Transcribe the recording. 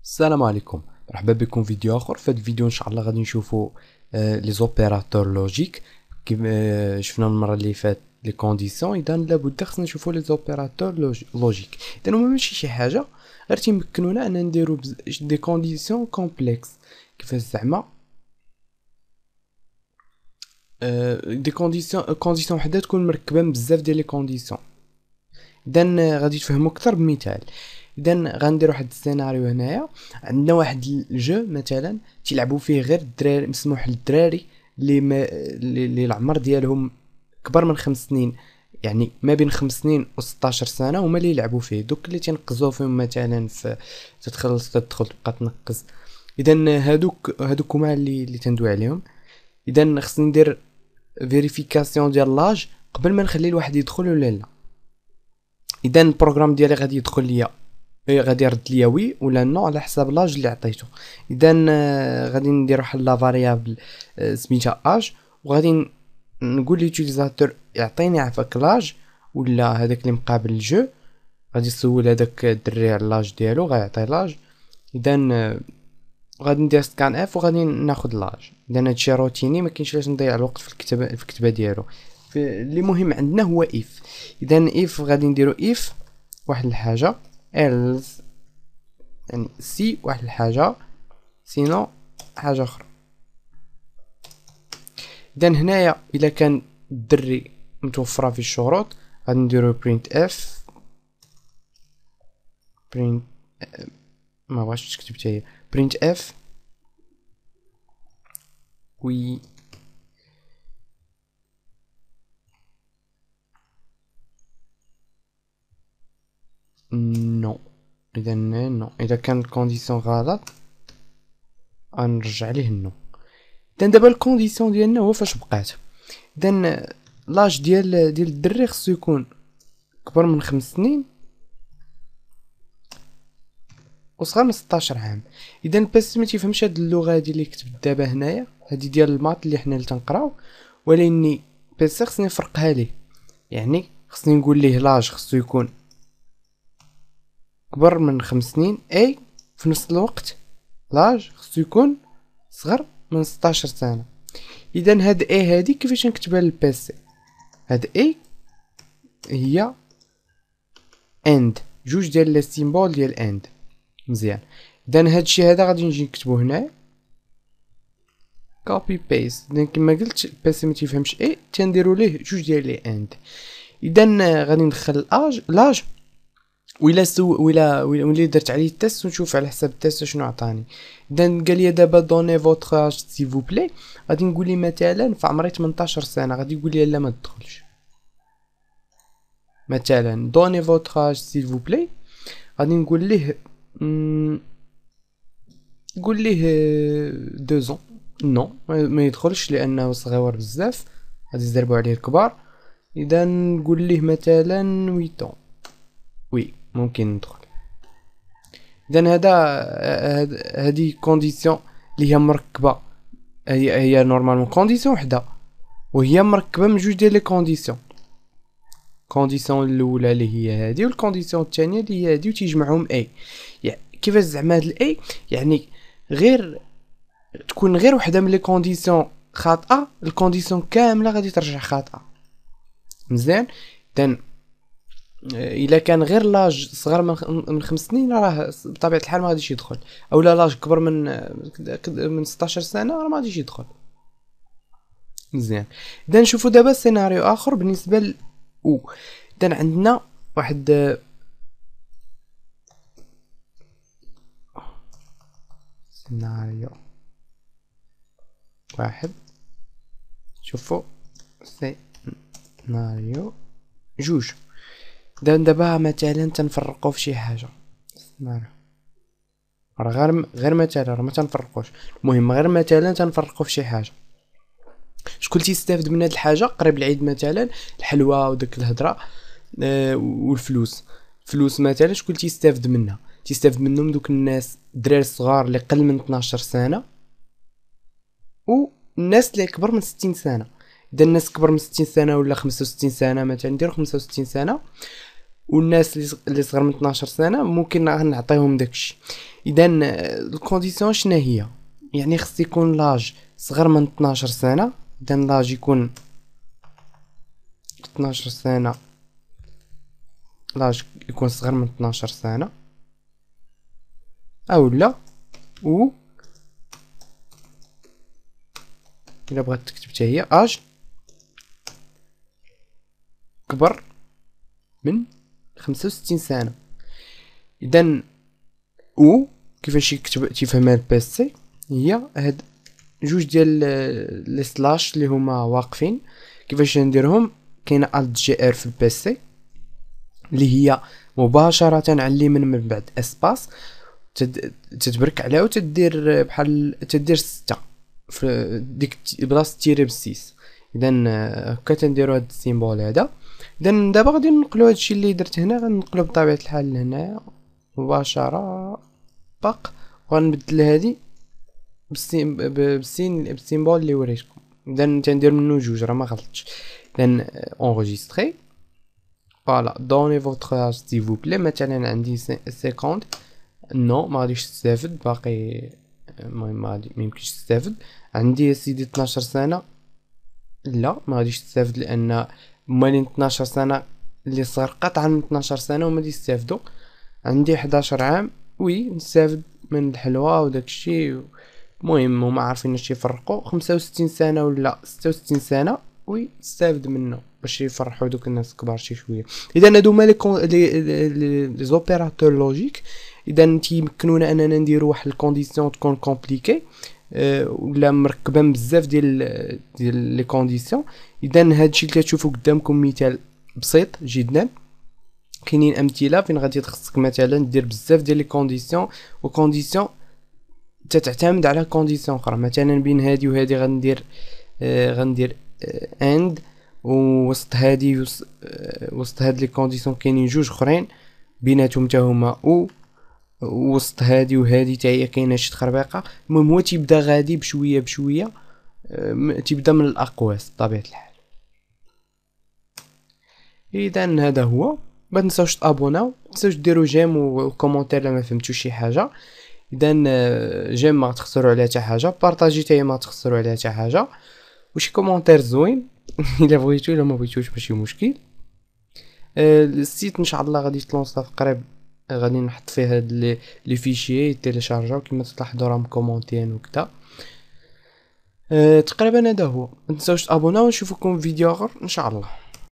السلام عليكم، مرحبا بكم فيديو اخر. في هذا الفيديو ان شاء الله غادي نشوفوا لي زوبيراتور لوجيك كيما شفنا المره اللي فات لي كونديسيون. اذا لابد خصنا نشوفوا لي زوبيراتور لوجيك. اذا هما ماشي شي حاجه غير تيمكنونا ان نديروا دي كونديسيون كومبلكس. كيفاش زعما دي كونديسيون وحده تكون مركبه من بزاف ديال لي كونديسيون. اذا غادي تفهموا اكثر بمثال. اذا غندير واحد السيناريو هنايا، عندنا واحد الجو مثلا تيلعبوا فيه غير الدراري، مسموح للدراري اللي اللي العمر ديالهم كبر من 5 سنين، يعني ما بين 5 سنين و 16 سنه هما اللي يلعبوا فيه. دوك اللي تنقزوا فيهم مثلا في تدخل تبقى تنقز. اذا هادوك هما اللي تندوي عليهم. اذا خصني ندير فيريفيكاسيون ديال لاج قبل ما نخلي الواحد يدخل ولا لا. اذا البروغرام ديالي غادي يدخل ليا غادي يرد ليا وي ولا نو على حساب لاج اللي عطيته. اذا غادي ندير واحد لا فاريابل سميتها اج، وغادي نقول ليوتيليزاتور يعطيني عفاك لاج ولا هذاك اللي مقابل الجو. غادي نسول هذاك الدري على لاج ديالو غيعطي لاج. اذا غادي ندير سكان اف وغادي ناخذ لاج. اذا هادشي روتيني، ما كاينش علاش نضيع الوقت في الكتابه ديالو. اللي مهم عندنا هو اف. اذا اف غادي نديرو اف واحد الحاجه else، يعني سي واحد الحاجه سينو حاجه اخرى. اذا هنايا الا كان الدري متوفره في الشروط غادي نديرو print اف print ما بغاش تكتب حتى هي print اف وي نو. اذا نو، اذا كان الكونديسيون غلط غنرجع ليه نو. اذا دابا الكونديسيون ديالنا هو فاش بقات. اذا لاج ديال الدري خصو يكون كبر من 5 سنين وصغر من 16 عام. اذا الباس ما تيفهمش هاد اللغه هادي اللي كتبت دابا هنايا، هادي ديال المات اللي حنا اللي تنقراو، ولكن بس خصني نفرقها ليه. يعني خصني نقول ليه لاج خصو يكون كبر من 5 سنين، اي في نفس الوقت لاج خصو يكون صغر من 16 سنه. اذا هاد اي هادي كيفاش نكتبها للبيسي؟ هاد اي هي اند، جوج ديال لي سيمبول ديال اند. مزيان. اذا هادشي هذا غادي نجي نكتبو هنا كوبي بيست. اذا كما قلت البيسي ما تيفهمش اي، تنديرو ليه جوج ديال لي اند. اذا غادي ندخل لاج ولا درت عليه التيست ونشوف على حساب التيست شنو عطاني. اذا قال لي دابا دوني فوتر اج سي فو بلي، غادي نقول لي مثلا في عمري 18 سنه، غادي يقول لي لا ما تدخلش. مثلا دوني فوتر اج سي فو بلي، غادي نقول ليه قول ليه 2 نو ما يدخلش لانه صغير بزاف، غادي يزربوا عليه الكبار. اذا نقول ليه مثلا 8 وي ممكن ندخل. اذا هذه كونديسيون اللي هي مركبه، هي نورمالمون كونديسيون وحده وهي مركبه من جوج ديال لي كونديسيون. كونديسيون الاولى اللي هي هذه والكونديسيون الثانيه اللي هي هذه وتيجمعهم اي. يعني كيفاش زعما هاد الاي؟ يعني غير تكون غير وحده من لي كونديسيون خاطئه، الكونديسيون كامله غادي ترجع خاطئه. مزيان. اذا الا كان غير لاج صغر من 5 سنين راه بطبيعه الحال ما غاديش يدخل، او لا لاج كبر من 16 سنه راه ما غاديش يدخل. مزيان. اذا نشوفوا دابا سيناريو اخر بالنسبه اذا عندنا واحد سيناريو واحد. شوفوا سيناريو جوج. دابا مثلا تنفرقوا في شي حاجه. غير مثلا راه ما تنفرقوش، المهم غير مثلا تنفرقوا في شي حاجه. شكون تيستافد من هاد الحاجه؟ قريب العيد مثلا الحلوى وداك الهضره والفلوس. فلوس مثلا شكون تيستافد منها؟ تيستافد منهم دوك الناس الدراري الصغار اللي قل من 12 سنه والناس اللي كبر من 60 سنه. اذا الناس كبر من 60 سنه ولا 65 سنه، مثلا نديرو 65 سنه، والناس اللي صغر من 12 سنه ممكن نعطيهم داكشي. اذا الكونديسيون شنو هي؟ يعني خص يكون لاج صغر من 12 سنه. اذا لاج يكون 12 سنه، لاج يكون صغر من 12 سنه، او لا و الا بغات تكتب حتى هي اج كبر من 65 سنه. اذا و كيفاش يكتب تفهمها البيسي؟ هي هاد جوج ديال لي سلاش اللي هما واقفين. كيفاش نديرهم؟ كاينه الت جي ار في البيسي اللي هي مباشره على اليمين من بعد اسباس تتبرك عليها وتدير بحال تدير 6 في ديك بلاصه تيري ب6. اذا هكا تنديروا هاد السيمبول هذا. اذا دابا غادي ننقلوا هادشي اللي درت هنا، غنقلوا بطبيعه الحال لهنايا مباشره باق، وغنبدل هادي بالسيمبول اللي وريتكم. اذا تندير منه جوج راه ما غلطتش. اذا اونغيستري فوالا دوني فوتر اج سي فو بلي. مثلا عندي 50 نو ما غاديش تستافد باقي، المهم ما يمكنش تستافد. عندي سيدي 12 سنه، لا ما غاديش تستافد لان مالين 12 سنه اللي صار قطعا من 12 سنه وما يستافدوا. عندي 11 عام وي نستافد من الحلوى وداكشي. المهم هما عارفين اش يفرقوا. 65 سنه ولا 66 سنه وي تستافد منه باش يفرحوا دوك الناس الكبار شي شويه. اذا هادو هما لي زوبيراتور لوجيك. اذا تيمكنونا اننا نديروا واحد الكونديسيون تكون كومبليكي ولا مركبه بزاف ديال لي كونديسيون. اذا هادشي اللي كتشوفوا قدامكم مثال بسيط جدا. كاينين امثله فين غادي تخصك مثلا دير بزاف ديال لي كونديسيون، وكونديسيون تعتمد على كونديسيون اخرى. مثلا بين هادي وهادي غندير اند، ووسط هادي وسط هاد لي كونديسيون كاينين جوج اخرين بيناتهم حتى هما او، وسط هادي وهادي حتى هي كاينه شي تخربيقه. المهم هو تيبدا غادي بشويه بشويه، تيبدا من الاقواس بطبيعه الحال. اذا هذا هو. ما تنساوش تابوناو، ما تنساوش ديروا جيم وكومونتير لما فهمتوا شي حاجه. اذا جيم ما تخسروا عليها حتى حاجه، بارطاجي حتى ما تخسروا عليها حتى حاجه، وشي كومونتير زوين الا بغيتو الا ما بغيتوش ماشي مشكل. السيت ان شاء الله غادي يتلونسا في قريب، غادي نحط فيه هاد لي فيشي تيليشارجاو كما تلاحظوا راهم كومونتين وكذا. تقريبا هذا هو. ما تنساوش تابوناو ونشوفكم في فيديو اخر ان شاء الله.